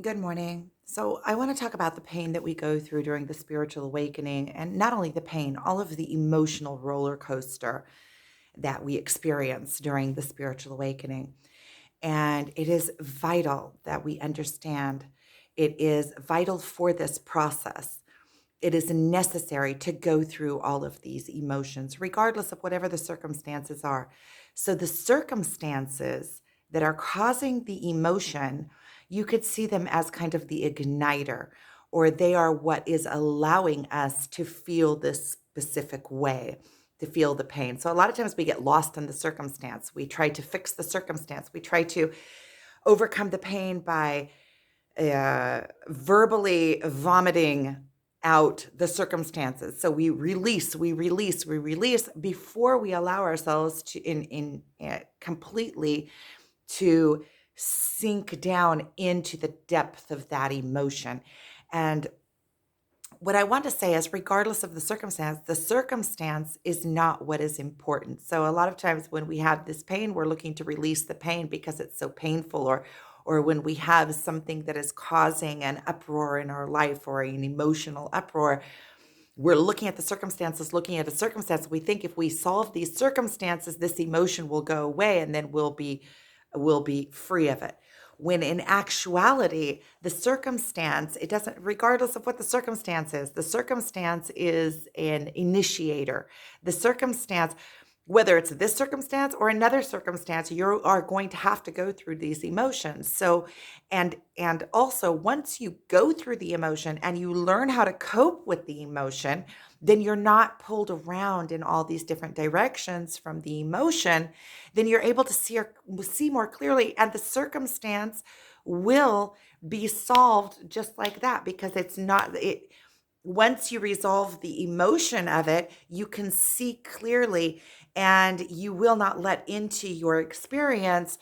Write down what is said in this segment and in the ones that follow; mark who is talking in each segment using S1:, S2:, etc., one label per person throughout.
S1: Good morning. So, I want to talk about the pain that we go through during the spiritual awakening, and not only the pain, all of the emotional roller coaster that we experience during the spiritual awakening. And it is vital that we understand it is vital for this process. It is necessary to go through all of these emotions, regardless of whatever the circumstances are. So, the circumstances that are causing the emotion, you could see them as kind of the igniter, or they are what is allowing us to feel this specific way, to feel the pain. So, a lot of times we get lost in the circumstance. We try to fix the circumstance, we try to overcome the pain by verbally vomiting out the circumstances. So we release before we allow ourselves to in completely to sink down into the depth of that emotion. And what I want to say is, regardless of the circumstance is not what is important. So a lot of times when we have this pain, we're looking to release the pain because it's so painful, or when we have something that is causing an uproar in our life or an emotional uproar, we're looking at a circumstance. We think if we solve these circumstances, this emotion will go away and then we'll be free of it. When in actuality, the circumstance, it doesn't, regardless of what the circumstance is an initiator. The circumstance, whether it's this circumstance or another circumstance, you are going to have to go through these emotions. So, and also once you go through the emotion and you learn how to cope with the emotion, then you're not pulled around in all these different directions from the emotion. Then you're able to see more clearly, and the circumstance will be solved just like that, because it's not it once you resolve the emotion of it, you can see clearly, and you will not let into your experience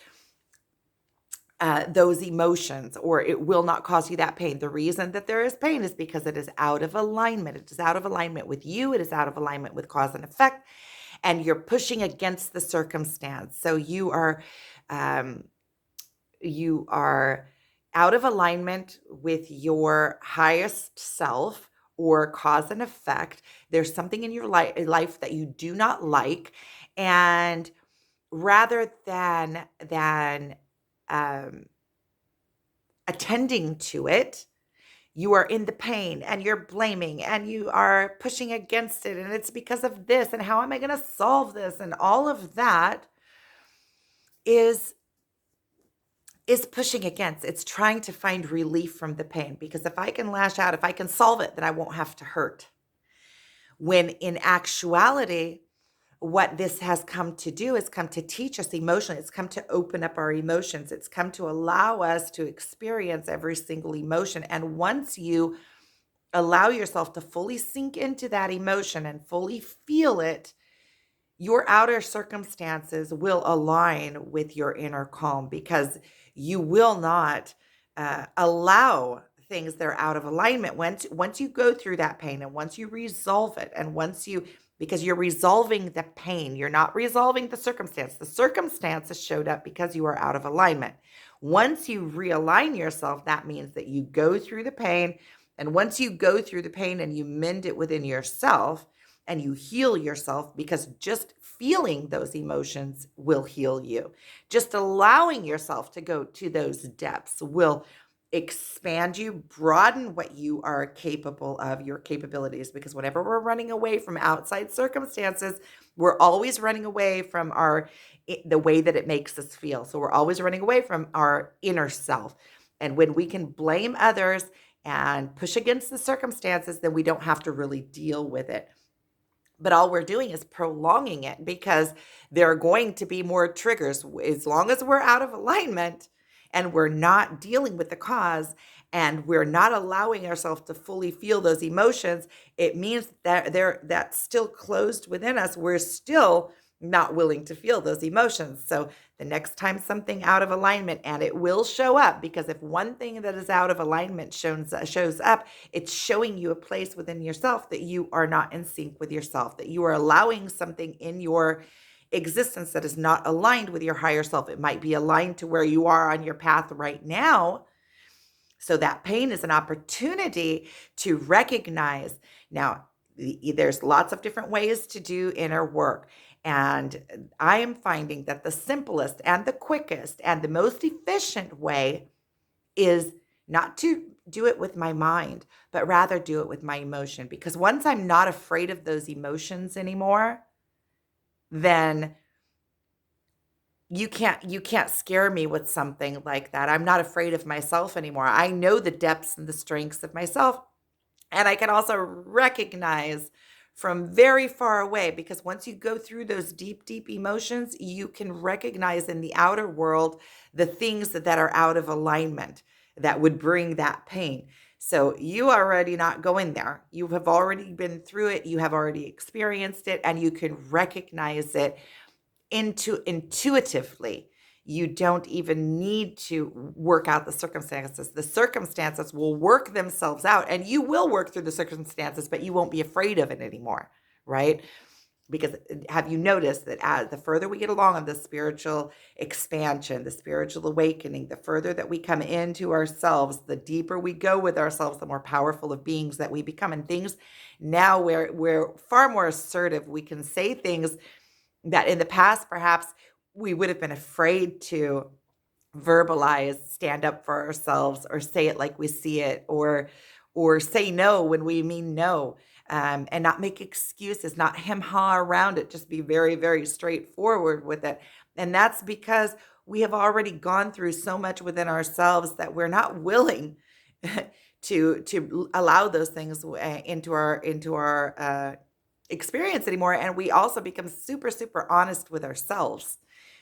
S1: those emotions, or it will not cause you that pain. The reason that there is pain is because it is out of alignment. It is out of alignment with you, it is out of alignment with cause and effect, and you're pushing against the circumstance. So um, you are out of alignment with your highest self, or cause and effect. There's something in your life that you do not like, and rather than um, attending to it, you are in the pain and you're blaming and you are pushing against it, and it's because of this, and how am I going to solve this, and all of that is is pushing against. It's trying to find relief from the pain, because if I can lash out, if I can solve it, then I won't have to hurt. When in actuality, what this has come to do is come to teach us emotionally. It's come to open up our emotions. It's come to allow us to experience every single emotion. And once you allow yourself to fully sink into that emotion and fully feel it, your outer circumstances will align with your inner calm, because you will not allow things that are out of alignment. Once you go through that pain, and once you resolve it, and once you because you're resolving the pain, you're not resolving the circumstance. The circumstances showed up because you are out of alignment. Once you realign yourself, that means that you go through the pain, and once you go through the pain and you mend it within yourself, and you heal yourself, because just feeling those emotions will heal you. Just allowing yourself to go to those depths will expand you, broaden what you are capable of, your capabilities. Because whenever we're running away from outside circumstances, we're always running away from the way that it makes us feel. So we're always running away from our inner self. And when we can blame others and push against the circumstances, then we don't have to really deal with it. But all we're doing is prolonging it, because there are going to be more triggers. As long as we're out of alignment and we're not dealing with the cause, and we're not allowing ourselves to fully feel those emotions, it means that that's still closed within us. We're still not willing to feel those emotions. So the next time something out of alignment, and it will show up, because if one thing that is out of alignment shows up, it's showing you a place within yourself that you are not in sync with yourself, that you are allowing something in your existence that is not aligned with your higher self. It might be aligned to where you are on your path right now. So that pain is an opportunity to recognize. Now, there's lots of different ways to do inner work. And I am finding that the simplest and the quickest and the most efficient way is not to do it with my mind, but rather do it with my emotion. Because once I'm not afraid of those emotions anymore, then you can't scare me with something like that. I'm not afraid of myself anymore. I know the depths and the strengths of myself. And I can also recognize from very far away, because once you go through those deep, deep emotions, you can recognize in the outer world the things that are out of alignment that would bring that pain. So you are already not going there. You have already been through it. You have already experienced it, and you can recognize it intuitively. You don't even need to work out the circumstances. The circumstances will work themselves out, and you will work through the circumstances, but you won't be afraid of it anymore, right? Because have you noticed that as the further we get along on the spiritual expansion, the spiritual awakening, the further that we come into ourselves, the deeper we go with ourselves, the more powerful of beings that we become. And things now we're far more assertive. We can say things that in the past perhaps we would have been afraid to verbalize, stand up for ourselves, or say it like we see it, or say no when we mean no, and not make excuses, not hem ha around it, just be very, very straightforward with it. And that's because we have already gone through so much within ourselves that we're not willing to allow those things into our experience anymore. And we also become super, super honest with ourselves.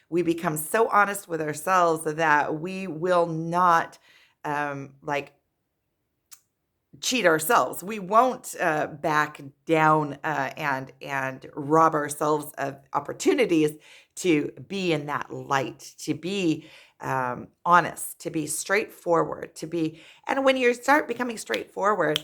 S1: We become so honest with ourselves that we will not like cheat ourselves. We won't back down and rob ourselves of opportunities to be in that light, to be honest, to be straightforward, to be. And when you start becoming straightforward,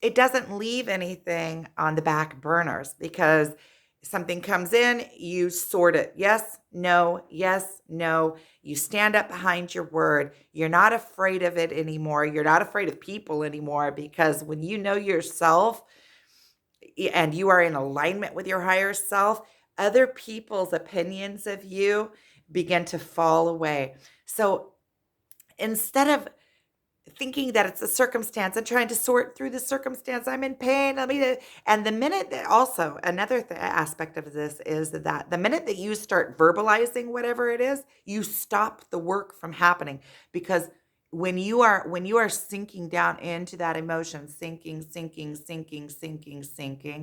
S1: it doesn't leave anything on the back burners, because something comes in, you sort it. Yes, no, yes, no. You stand up behind your word. You're not afraid of it anymore. You're not afraid of people anymore, because when you know yourself and you are in alignment with your higher self, other people's opinions of you begin to fall away. So instead of thinking that it's a circumstance and trying to sort through the circumstance, I'm in pain. And the minute that also another aspect of this is that the minute that you start verbalizing whatever it is, you stop the work from happening. Because when you are sinking down into that emotion, sinking,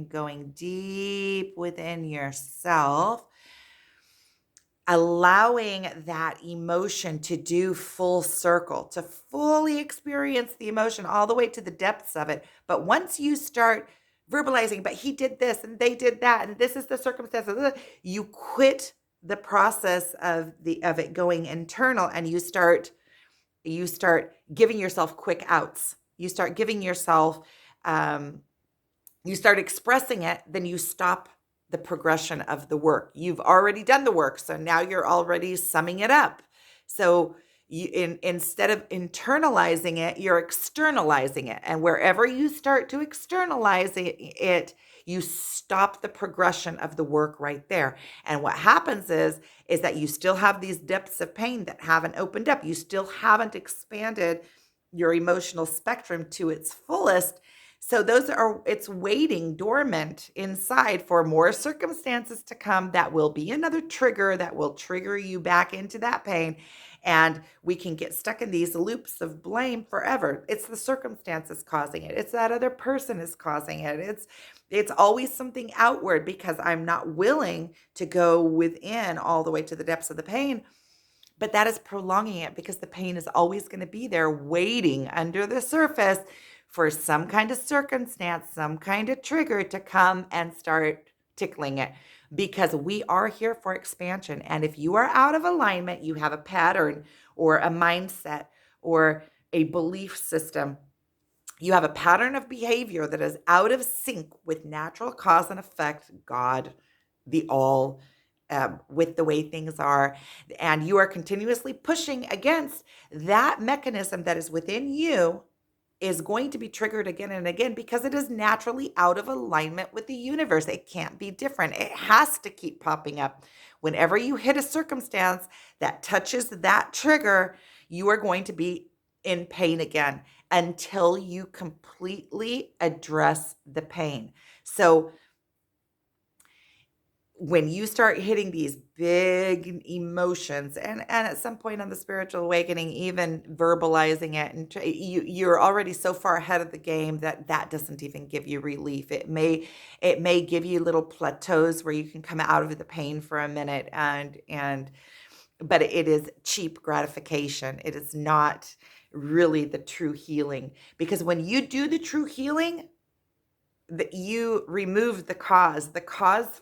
S1: going deep within yourself, allowing that emotion to do full circle, to fully experience the emotion all the way to the depths of it. But once you start verbalizing, but he did this and they did that, and this is the circumstance, you quit the process of it going internal, and you start giving yourself quick outs. You start giving yourself you start expressing it, then you stop the progression of the work. You've already done the work, so now you're already summing it up. So instead of internalizing it, you're externalizing it. And wherever you start to externalize it, you stop the progression of the work right there. And what happens is that you still have these depths of pain that haven't opened up. You still haven't expanded your emotional spectrum to its fullest. So it's waiting dormant inside for more circumstances to come that will be another trigger that will trigger you back into that pain. And we can get stuck in these loops of blame forever. It's the circumstances causing it. It's that other person is causing it. It's always something outward, because I'm not willing to go within all the way to the depths of the pain. But that is prolonging it, because the pain is always going to be there waiting under the surface for some kind of circumstance, some kind of trigger to come and start tickling it, because we are here for expansion. And if you are out of alignment, you have a pattern or a mindset or a belief system. You have a pattern of behavior that is out of sync with natural cause and effect, God, the all, with the way things are, and you are continuously pushing against that mechanism that is within you, is going to be triggered again and again because it is naturally out of alignment with the universe. It can't be different. It has to keep popping up. Whenever you hit a circumstance that touches that trigger, you are going to be in pain again until you completely address the pain. So, when you start hitting these big emotions, and at some point on the spiritual awakening, even verbalizing it, and you're already so far ahead of the game that that doesn't even give you relief. It may give you little plateaus where you can come out of the pain for a minute, and but it is cheap gratification. It is not really the true healing, because when you do the true healing, that you remove the cause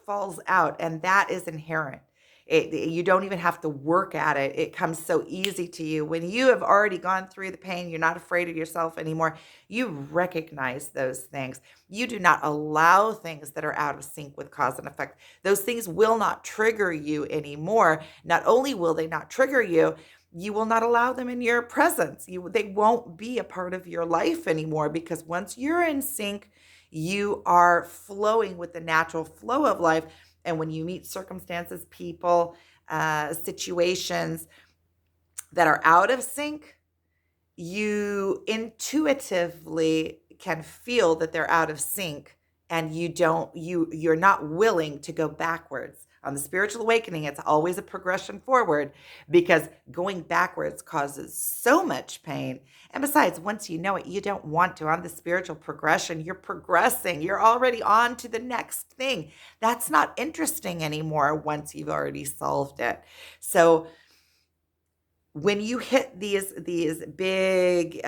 S1: falls out, and that is inherent. You don't even have to work at it. It comes so easy to you. When you have already gone through the pain, you're not afraid of yourself anymore. You recognize those things. You do not allow things that are out of sync with cause and effect. Those things will not trigger you anymore. Not only will they not trigger you, you will not allow them in your presence. They won't be a part of your life anymore, because once you're in sync, you are flowing with the natural flow of life. And when you meet circumstances, people, situations that are out of sync, you intuitively can feel that they're out of sync, and you're not willing to go backwards. On the spiritual awakening, it's always a progression forward, because going backwards causes so much pain. And besides, once you know it, you don't want to. On the spiritual progression, you're progressing. You're already on to the next thing. That's not interesting anymore once you've already solved it. So when you hit these big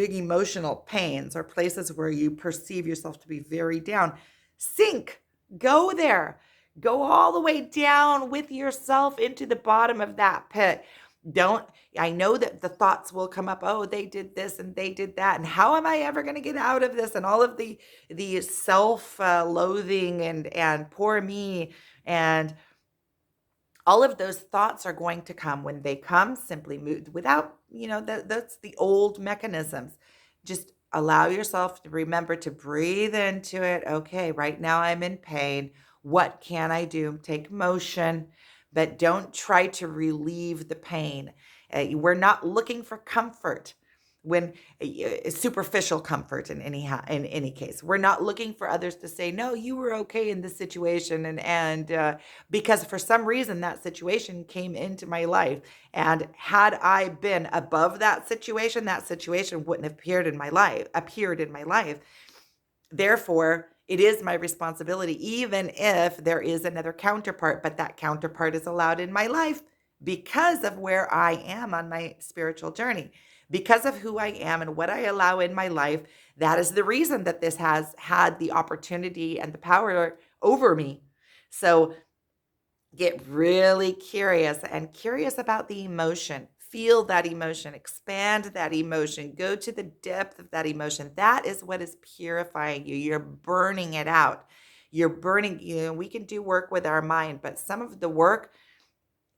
S1: emotional pains, or places where you perceive yourself to be very down, sink, go there, go all the way down with yourself into the bottom of that pit. Don't I know that the thoughts will come up, oh, they did this and they did that, and how am I ever going to get out of this, and all of the self loathing and poor me, and all of those thoughts are going to come. When they come, simply move without, that's the old mechanisms. Just allow yourself to remember to breathe into it. Okay, right now I'm in pain. What can I do? Take motion, but don't try to relieve the pain. We're not looking for comfort, when superficial comfort, in any case. We're not looking for others to say, no, you were okay in this situation, and because for some reason that situation came into my life, and had I been above that situation wouldn't have appeared in my life. Therefore, it is my responsibility, even if there is another counterpart, but that counterpart is allowed in my life because of where I am on my spiritual journey, because of who I am and what I allow in my life. That is the reason that this has had the opportunity and the power over me. So get really curious about the emotion. Feel that emotion, expand that emotion, go to the depth of that emotion. That is what is purifying you. You're burning it out. You're burning, we can do work with our mind, but some of the work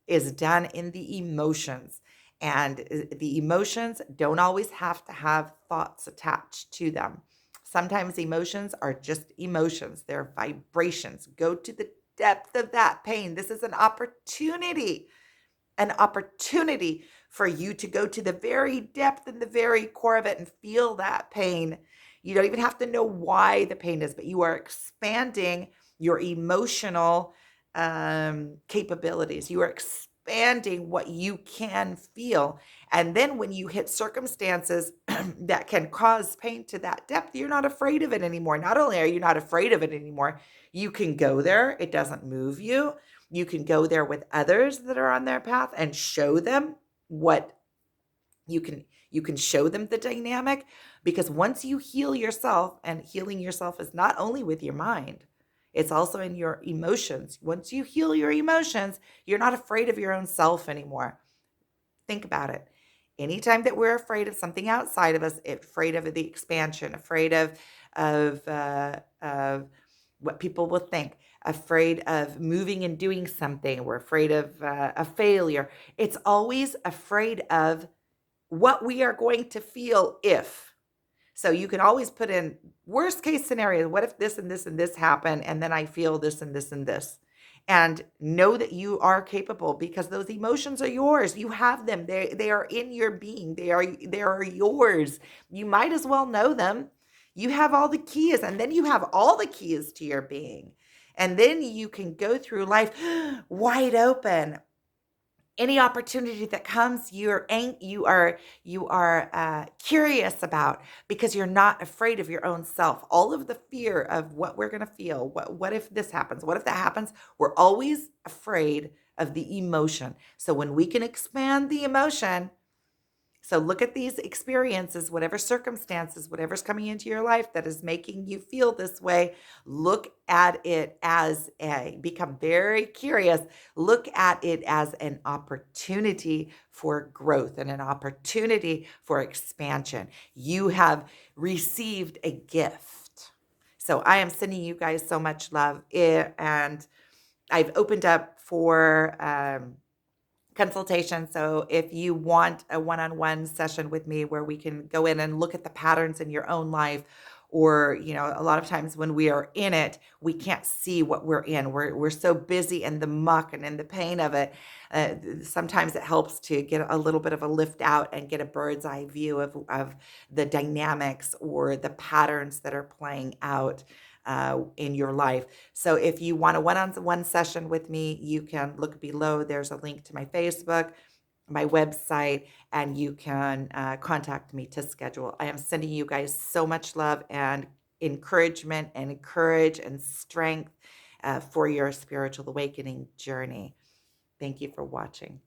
S1: is done in the emotions. And the emotions don't always have to have thoughts attached to them. Sometimes emotions are just emotions, they're vibrations. Go to the depth of that pain. This is an opportunity for you to go to the very depth and the very core of it and feel that pain. You don't even have to know why the pain is, but you are expanding your emotional capabilities. You are expanding what you can feel. And then when you hit circumstances that can cause pain to that depth, you're not afraid of it anymore. Not only are you not afraid of it anymore, you can go there. It doesn't move you. You can go there with others that are on their path and show them what you can show them the dynamic, because once you heal yourself, and healing yourself is not only with your mind, it's also in your emotions. Once you heal your emotions, you're not afraid of your own self anymore. Think about it. Anytime that we're afraid of something outside of us, afraid of the expansion, afraid of what people will think, afraid of moving and doing something. We're afraid of a failure. It's always afraid of what we are going to feel if. So you can always put in worst case scenario. What if this and this and this happen? And then I feel this and this and this. And know that you are capable because those emotions are yours. You have them. They are in your being. They are yours. You might as well know them. You have all the keys, and then you have all the keys to your being. And then you can go through life wide open. Any opportunity that comes, you are curious about because you're not afraid of your own self. All of the fear of what we're gonna feel, what if this happens, what if that happens, we're always afraid of the emotion. So when we can expand the emotion, so look at these experiences, whatever circumstances, whatever's coming into your life that is making you feel this way, look at it become very curious, look at it as an opportunity for growth and an opportunity for expansion. You have received a gift. So I am sending you guys so much love. And I've opened up for consultation. So if you want a one-on-one session with me where we can go in and look at the patterns in your own life, or a lot of times when we are in it, we can't see what we're in. We're so busy in the muck and in the pain of it. Sometimes it helps to get a little bit of a lift out and get a bird's eye view of the dynamics or the patterns that are playing out in your life. So if you want a one-on-one session with me, you can look below. There's a link to my Facebook, my website, and you can contact me to schedule. I am sending you guys so much love and encouragement and courage and strength for your spiritual awakening journey. Thank you for watching.